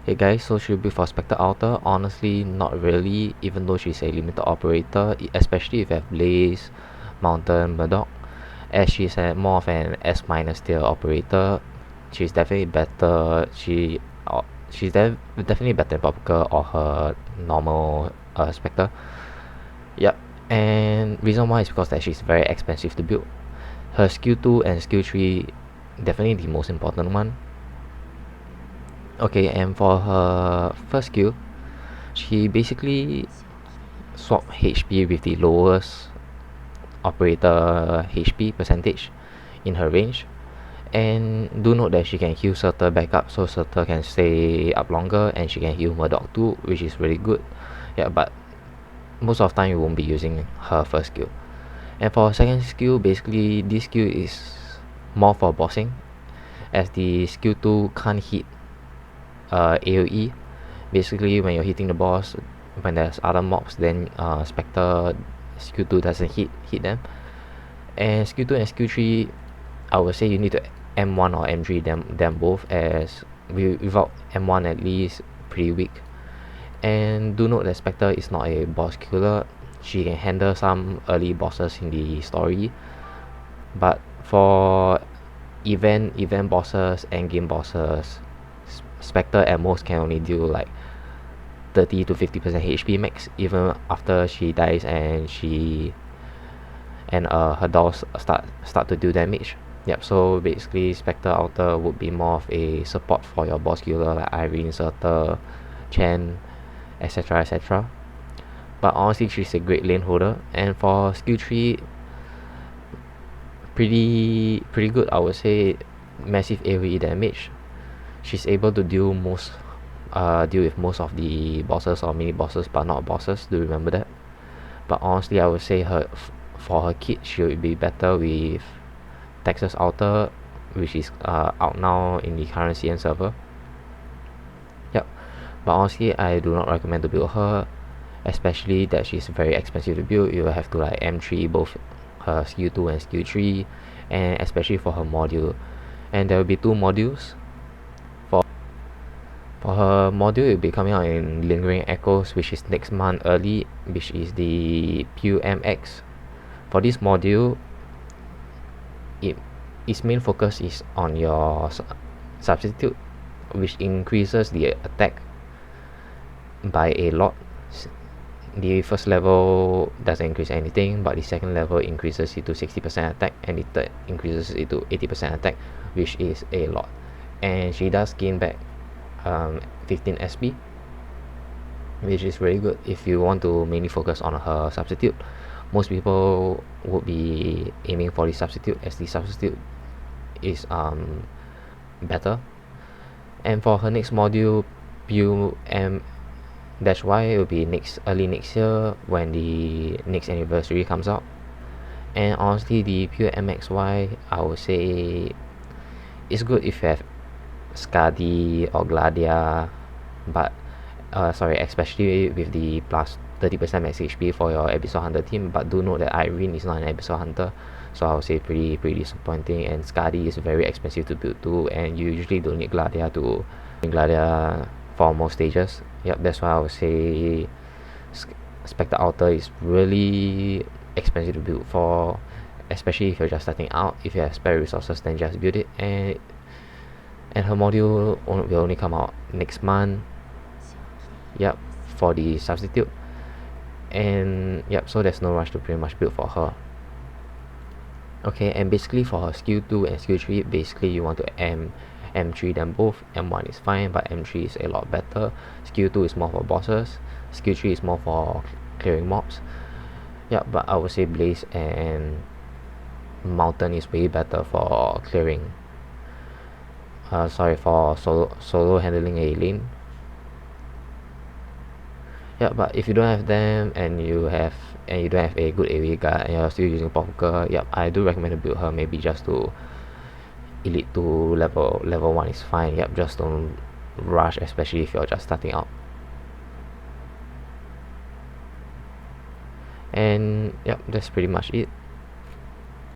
Hey guys, so should be for Specter Alter? Honestly, not really, even though she's a limited operator, especially if you have Blaze, Mountain, Murdoch, as she's more of an S minus tier operator. She's definitely better. She's definitely better than Popka or her normal Specter. Yep, and reason why is because that she's very expensive to build. Her skill 2 and skill 3 definitely the most important one. Okay, and for her first skill, she basically swap HP with the lowest operator HP percentage in her range. And do note that she can heal Surtur back up, so Surtur can stay up longer, and she can heal Murdoch too, which is really good. Yeah, but most of the time you won't be using her first skill. And for her second skill, basically this skill is more for bossing, as the skill 2 can't hit AoE. Basically when you're hitting the boss, when there's other mobs, then Specter skill 2 doesn't hit them. And skill 2 and skill 3, I would say you need to M1 or M3 them both, as without M1 at least pretty weak. And do note that Specter is not a boss killer. She can handle some early bosses in the story, but for event bosses and game bosses, Specter at most can only do like 30 to 50% HP max, even after she dies and her dolls start to do damage. Yep, so basically Specter Alter would be more of a support for your boss killer like Irene, Surtur, Chen, etc. But honestly, she's a great lane holder. And for skill 3, pretty good, I would say. Massive AoE damage. She's able to deal with most of the bosses or mini bosses, but not bosses, do remember that. But honestly, I would say for her kit, she would be better with Texas Alter, which is out now in the current CN server. Yep, but honestly, I do not recommend to build her, especially that she's very expensive to build. You will have to like M3 both her skill 2 and skill 3, and especially for her module. And there will be 2 modules. For her module, it will be coming out in Lingering Echoes, which is next month early, which is the PUMX. For this module, its main focus is on your substitute, which increases the attack by a lot. The first level doesn't increase anything, but the second level increases it to 60% attack, and the third increases it to 80% attack, which is a lot. And she does gain back 15 SP, which is really good if you want to mainly focus on her substitute. Most people would be aiming for the substitute, as the substitute is better. And for her next module, PUM-Y, it will be early next year when the next anniversary comes out. And honestly, the PUMXY, I would say it's good if you have Skadi or Gladia, but especially with the plus 30% max HP for your episode hunter team. But do note that Irene is not an episode hunter, so I would say pretty disappointing. And Skadi is very expensive to build too, and you usually don't need Gladia for most stages. Yep, that's why I would say Specter Alter is really expensive to build for, especially if you're just starting out. If you have spare resources, then just build it. And her module will only come out next month. Yep, for the substitute. And yep, so there's no rush to pretty much build for her. Okay, and basically for her skill 2 and skill 3, basically you want to M3 them both. M1 is fine, but M3 is a lot better. Skill 2 is more for bosses, skill 3 is more for clearing mobs. Yeah, but I would say Blaze and Mountain is way better for clearing. For solo handling a lane. Yeah, but if you don't have them and you don't have a good AoE guard and you're still using Popka, yep, I do recommend to build her maybe just to Elite 2 level 1 is fine. Yep, just don't rush, especially if you're just starting out. And yep, that's pretty much it.